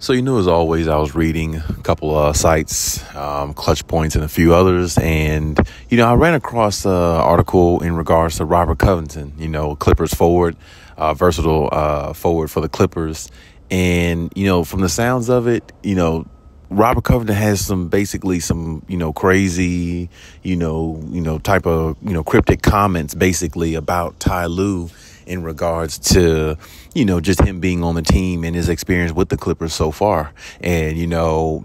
So, as always, I was reading a couple of sites, Clutch Points and a few others. And, I ran across an article in regards to Robert Covington, Clippers forward, versatile forward for the Clippers. And, from the sounds of it, Robert Covington has some crazy, type of, cryptic comments basically about Ty Lue in regards to, just him being on the team and his experience with the Clippers so far. And,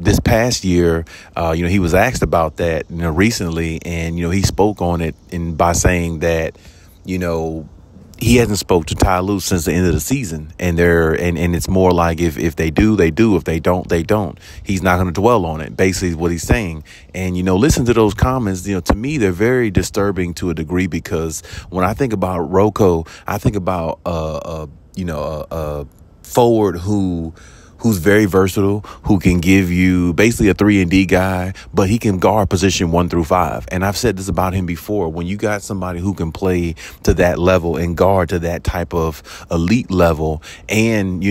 this past year, he was asked about that, recently. And, he spoke on it by saying that, he hasn't spoke to Ty Lue since the end of the season. And it's more like if they do, they do. If they don't, they don't. He's not going to dwell on it, basically is what he's saying. And, listen to those comments. To me, they're very disturbing to a degree, because when I think about Rocco, I think about, a forward who's very versatile, who can give you basically a 3-and-D guy, but he can guard position 1 through 5. And I've said this about him before. When you got somebody who can play to that level and guard to that type of elite level, and,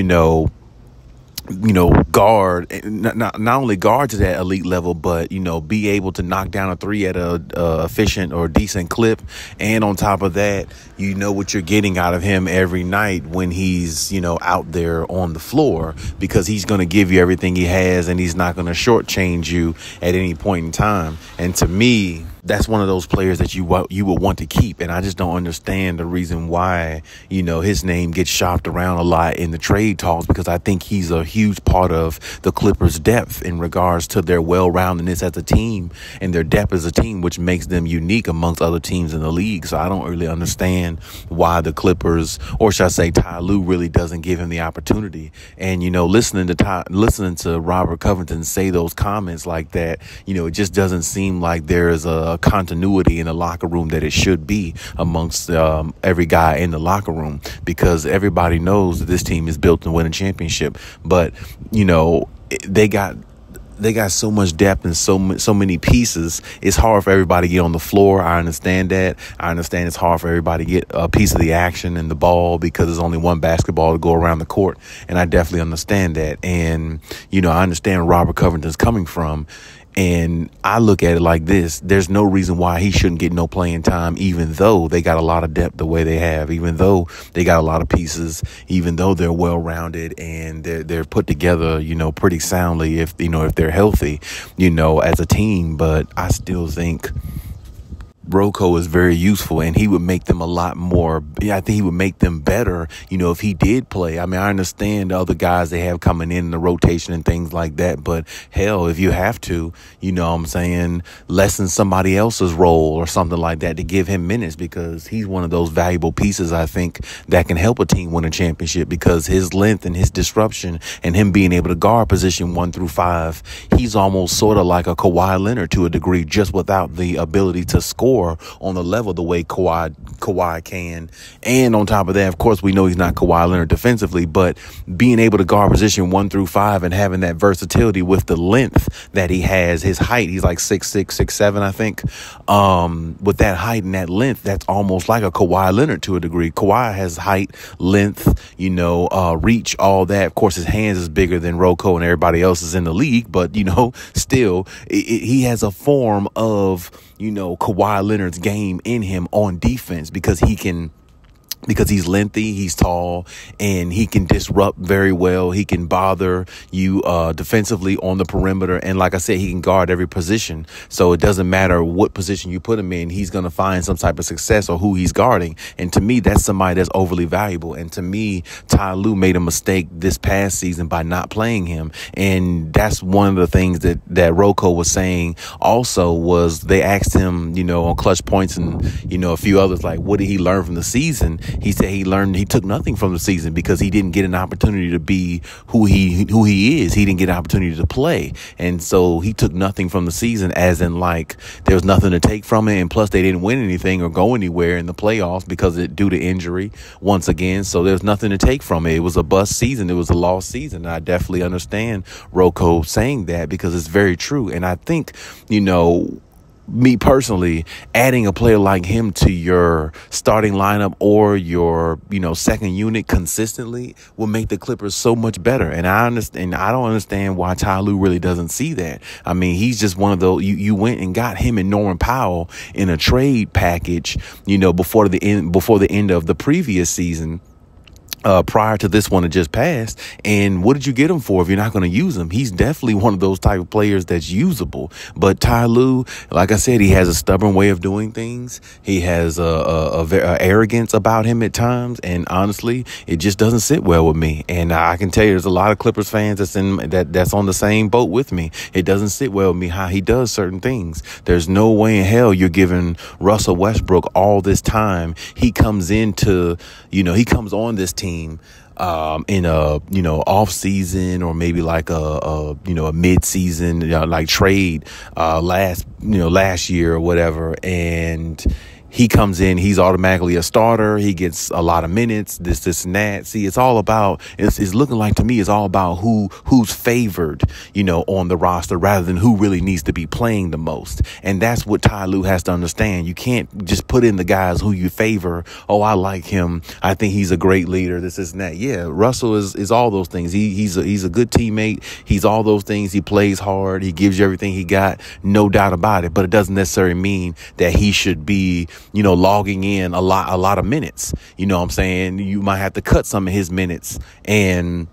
guard, not only guard to that elite level, but, be able to knock down a 3 at a efficient or decent clip. And on top of that, what you're getting out of him every night when he's, out there on the floor, because he's going to give you everything he has, and he's not going to shortchange you at any point in time. And to me, that's one of those players that you would want to keep. And I just don't understand the reason why, his name gets shopped around a lot in the trade talks, because I think he's a huge part of the Clippers' depth in regards to their well-roundedness as a team and their depth as a team, which makes them unique amongst other teams in the league. So I don't really understand why the Clippers, or should I say Ty Lue, really doesn't give him the opportunity. And, listening to Robert Covington say those comments like that, it just doesn't seem like there is a continuity in the locker room that it should be amongst every guy in the locker room, because everybody knows that this team is built to win a championship. But they got so much depth and so many pieces. It's hard for everybody to get on the floor. I understand that. I understand it's hard for everybody to get a piece of the action and the ball, because there's only one basketball to go around the court. And I definitely understand that. And, I understand where Robert Covington's coming from. And I look at it like this. There's no reason why he shouldn't get no playing time, even though they got a lot of depth the way they have, even though they got a lot of pieces, even though they're well-rounded and they're put together, pretty soundly if they're healthy, as a team. But I still think Rocco is very useful, and he would make them a lot more. I think he would make them better, if he did play. I mean, I understand the other guys they have coming in the rotation and things like that, but hell, if you have to, lessen somebody else's role or something like that to give him minutes, because he's one of those valuable pieces, I think, that can help a team win a championship, because his length and his disruption and him being able to guard position 1 through 5, he's almost sort of like a Kawhi Leonard to a degree, just without the ability to score on the level the way Kawhi can. And on top of that, of course, we know he's not Kawhi Leonard defensively, but being able to guard position 1 through 5 and having that versatility with the length that he has, his height, he's like 6'6", 6'7", I think. With that height and that length, that's almost like a Kawhi Leonard to a degree. Kawhi has height, length, reach, all that. Of course, his hands is bigger than Rocco and everybody else is in the league, but, still, he has a form of, Kawhi Leonard's game in him on defense, because he's lengthy, he's tall, and he can disrupt very well. He can bother you defensively on the perimeter. And like I said, he can guard every position. So it doesn't matter what position you put him in, he's going to find some type of success or who he's guarding. And to me, that's somebody that's overly valuable. And to me, Ty Lue made a mistake this past season by not playing him. And that's one of the things that Rocco was saying also, was they asked him, on Clutch Points and, a few others, like, what did he learn from the season? He said he took nothing from the season, because he didn't get an opportunity to be who he is. He didn't get an opportunity to play. And so he took nothing from the season, as in like there was nothing to take from it. And plus they didn't win anything or go anywhere in the playoffs due to injury once again. So there's nothing to take from it. It was a bust season. It was a lost season. And I definitely understand Rocco saying that, because it's very true. And I think, me personally, adding a player like him to your starting lineup or your, second unit consistently will make the Clippers so much better. And I understand. I don't understand why Ty Lue really doesn't see that. I mean, he's just one of those. You went and got him and Norman Powell in a trade package, before the end of the previous season. Prior to this one that just passed. And what did you get him for if you're not going to use him? He's definitely one of those type of players that's usable. But Ty Lue, like I said, he has a stubborn way of doing things. He has a arrogance about him at times. And honestly, it just doesn't sit well with me. And I can tell you there's a lot of Clippers fans that's on the same boat with me. It doesn't sit well with me how he does certain things. There's no way in hell you're giving Russell Westbrook all this time. He comes on this team in a off season or maybe like a mid season like trade last year or whatever, and he comes in, he's automatically a starter. He gets a lot of minutes, this and that. See, it's looking like to me, it's all about who's favored, on the roster rather than who really needs to be playing the most. And that's what Ty Lue has to understand. You can't just put in the guys who you favor. Oh, I like him. I think he's a great leader. This and that. Yeah, Russell is all those things. He's a good teammate. He's all those things. He plays hard. He gives you everything he got. No doubt about it. But it doesn't necessarily mean that he should be logging in a lot of minutes. You know what I'm saying? You might have to cut some of his minutes and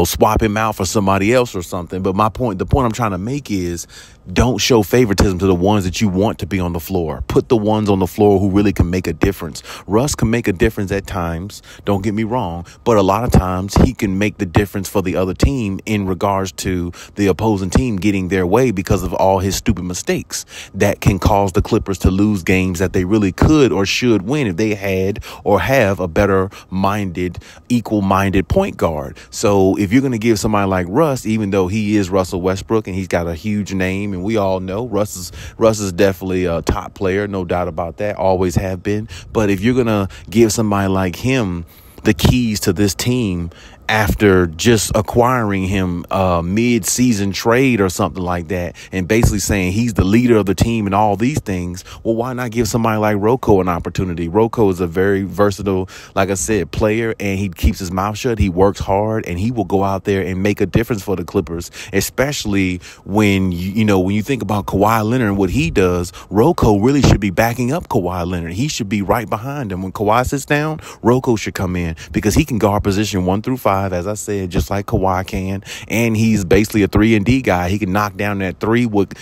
swap him out for somebody else or something. But the point I'm trying to make is don't show favoritism to the ones that you want to be on the floor. Put the ones on the floor who really can make a difference. Russ can make a difference at times. Don't get me wrong. But a lot of times he can make the difference for the other team in regards to the opposing team getting their way because of all his stupid mistakes that can cause the Clippers to lose games that they really could or should win if they had or have a better minded, equal minded point guard. So if you're going to give somebody like Russ, even though he is Russell Westbrook and he's got a huge name, and we all know Russ is definitely a top player, no doubt about that, always have been. But if you're going to give somebody like him the keys to this team after just acquiring him mid-season trade or something like that and basically saying he's the leader of the team and all these things, well, why not give somebody like Rocco an opportunity? Rocco is a very versatile, like I said, player, and he keeps his mouth shut. He works hard, and he will go out there and make a difference for the Clippers, especially when you think about Kawhi Leonard and what he does. Rocco really should be backing up Kawhi Leonard. He should be right behind him. When Kawhi sits down, Rocco should come in because he can guard position 1 through 5. As I said, just like Kawhi can, and he's basically a 3-and-D guy. He can knock down that three with,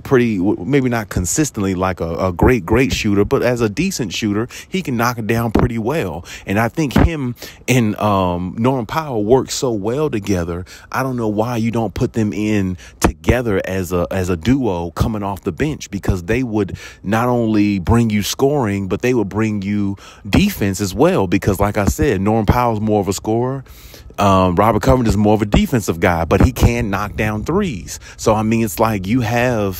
pretty, maybe not consistently like a great shooter, but as a decent shooter, he can knock it down pretty well. And I think him and Norman Powell work so well together. I don't know why you don't put them in together as a duo coming off the bench, because they would not only bring you scoring, but they would bring you defense as well. Because like I said, Norman Powell's more of a scorer. Robert Covington is more of a defensive guy, but he can knock down threes. So, I mean, it's like you'll have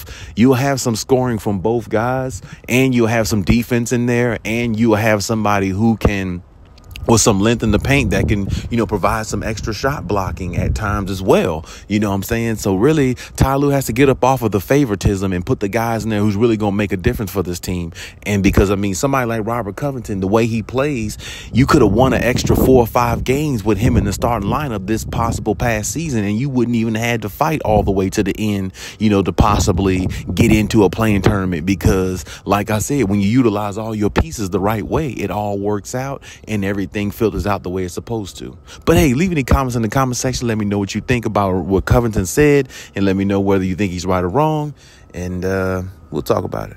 some scoring from both guys, and you'll have some defense in there, and you'll have somebody who can, with some length in the paint, that can, provide some extra shot blocking at times as well. You know what I'm saying? So really, Ty Lue has to get up off of the favoritism and put the guys in there who's really going to make a difference for this team. And because, somebody like Robert Covington, the way he plays, you could have won an extra 4 or 5 games with him in the starting lineup this possible past season, and you wouldn't even had to fight all the way to the end, to possibly get into a playing tournament. Because, like I said, when you utilize all your pieces the right way, it all works out and everything filters out the way it's supposed to. But hey, leave any comments in the comment section. Let me know what you think about what Covington said, and let me know whether you think he's right or wrong, and we'll talk about it.